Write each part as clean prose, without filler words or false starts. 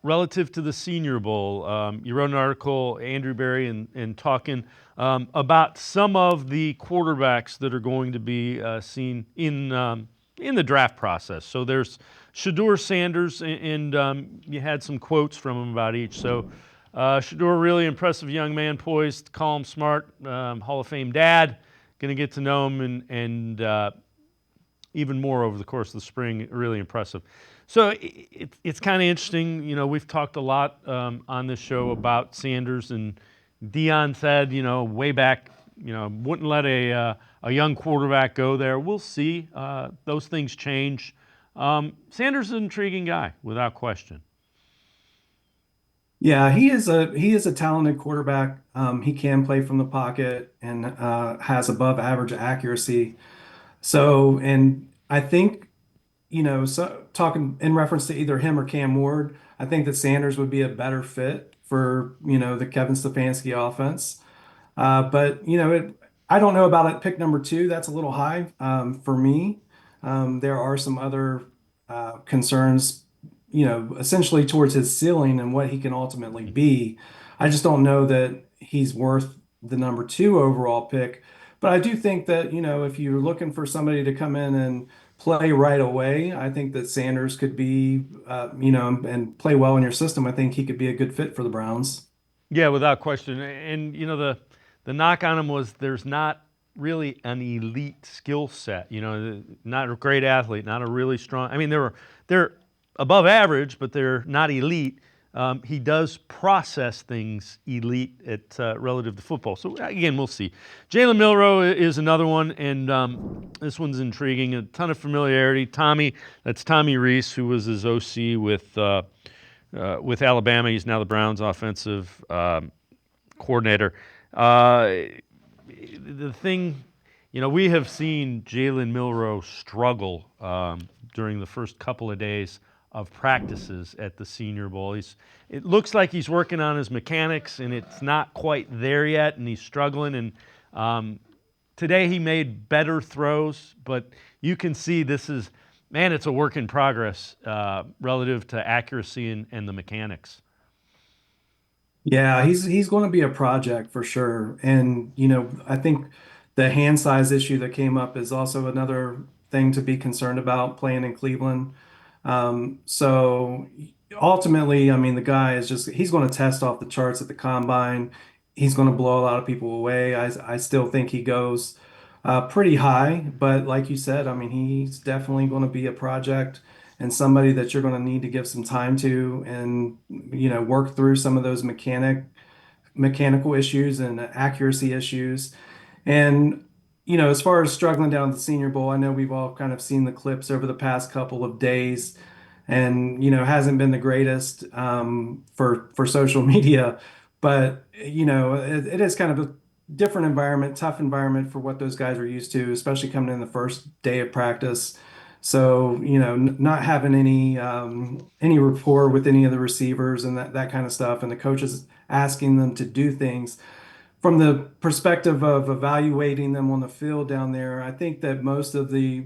relative to the Senior Bowl. You wrote an article, Andrew Berry, and talking about some of the quarterbacks that are going to be seen in the draft process. So there's Shedeur, Sanders, and you had some quotes from him about each. So Shedeur, really impressive young man, poised, calm, smart, Hall of Fame dad. Going to get to know him and even more over the course of the spring. Really impressive. So it's kind of interesting. You know, we've talked a lot on this show about Sanders, and Dion said, you know, way back, you know, wouldn't let a young quarterback go there. We'll see. Those things change. Sanders is an intriguing guy, without question. Yeah, he is a talented quarterback. He can play from the pocket and has above average accuracy. So, and I think, so talking in reference to either him or Cam Ward, I think that Sanders would be a better fit for, the Kevin Stefanski offense. But I don't know about it. Pick number two, that's a little high for me. There are some other concerns, essentially towards his ceiling and what he can ultimately be. I just don't know that he's worth the number two overall pick. But I do think that, if you're looking for somebody to come in and play right away, I think that Sanders could be, and play well in your system. I think he could be a good fit for the Browns. Yeah, without question. And you know, the knock on him was there's not really an elite skill set. You know, not a great athlete, not a really strong. I mean, they're above average, but they're not elite. He does process things elite at relative to football. So again, we'll see. Jalen Milroe is another one, and this one's intriguing. A ton of familiarity. That's Tommy Rees, who was his OC with Alabama. He's now the Browns' offensive coordinator. The thing, you know, we have seen Jalen Milroe struggle during the first couple of days of practices at the Senior Bowl. It looks like he's working on his mechanics, and it's not quite there yet, and he's struggling. And today he made better throws, but you can see it's a work in progress relative to accuracy and the mechanics. Yeah, he's going to be a project for sure. And, I think the hand size issue that came up is also another thing to be concerned about playing in Cleveland. So ultimately, I mean, the guy he's going to test off the charts at the combine. He's going to blow a lot of people away. I still think he goes pretty high, but like you said, I mean, he's definitely going to be a project and somebody that you're going to need to give some time to and, work through some of those mechanical issues and accuracy issues. And, as far as struggling down at the Senior Bowl, I know we've all kind of seen the clips over the past couple of days and, hasn't been the greatest for social media, but, it is kind of a different environment, tough environment for what those guys were used to, especially coming in the first day of practice. So, not having any rapport with any of the receivers and that kind of stuff, and the coaches asking them to do things from the perspective of evaluating them on the field down there. I think that most of the,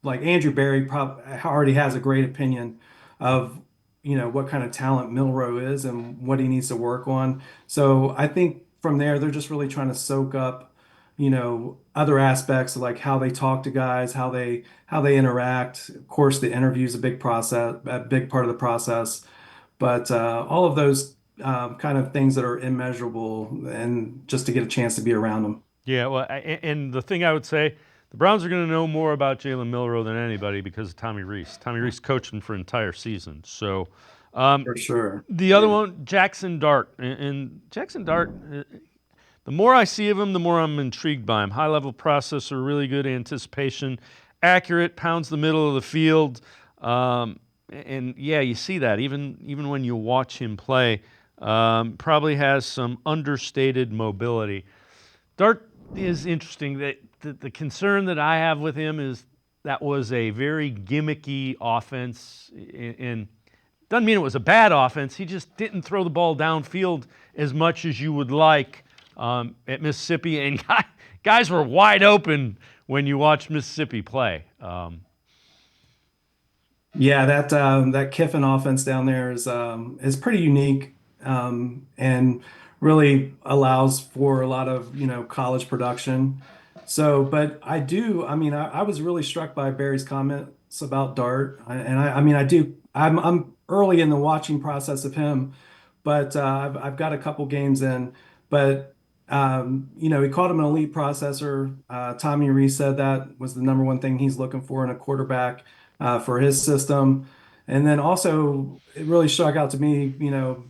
like Andrew Berry probably already has a great opinion of, what kind of talent Milroe is and what he needs to work on. So I think from there, they're just really trying to soak up, other aspects of like how they talk to guys, how they interact. Of course, the interview is a big part of the process. But all of those kind of things that are immeasurable, and just to get a chance to be around them. Yeah, well, and the thing I would say, the Browns are going to know more about Jalen Milroe than anybody because of Tommy Rees. Tommy Rees coached him for an entire season. So For sure. the other one, Jaxson Dart. And Jaxson Dart, the more I see of him, the more I'm intrigued by him. High level processor, really good anticipation, accurate, pounds the middle of the field. And yeah, you see that even when you watch him play. Probably has some understated mobility. Dart is interesting. That the concern that I have with him is that was a very gimmicky offense, and doesn't mean it was a bad offense. He just didn't throw the ball downfield as much as you would like at Mississippi, and guys were wide open when you watch Mississippi play. Yeah, that Kiffin offense down there is pretty unique, and really allows for a lot of, college production. So, but I mean, I was really struck by Barry's comments about Dart, I mean, I'm early in the watching process of him, but I've got a couple games in, but he called him an elite processor. Tommy Rees said that was the number one thing he's looking for in a quarterback for his system. And then also, it really struck out to me,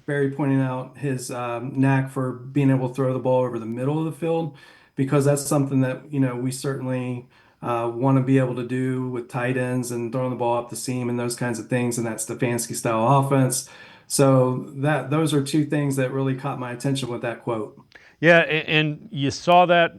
Barry pointing out his knack for being able to throw the ball over the middle of the field, because that's something that, we certainly want to be able to do with tight ends and throwing the ball up the seam and those kinds of things in that Stefanski style offense. So those are two things that really caught my attention with that quote. Yeah, and you saw that.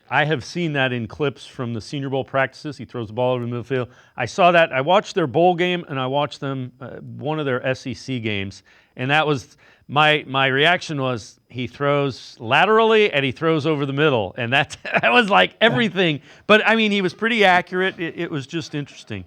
I have seen that in clips from the Senior Bowl practices. He throws the ball over the midfield. I saw that. I watched their bowl game and I watched them one of their SEC games, and that was my reaction was he throws laterally and he throws over the middle, and that that was like everything. But I mean, he was pretty accurate. It was just interesting.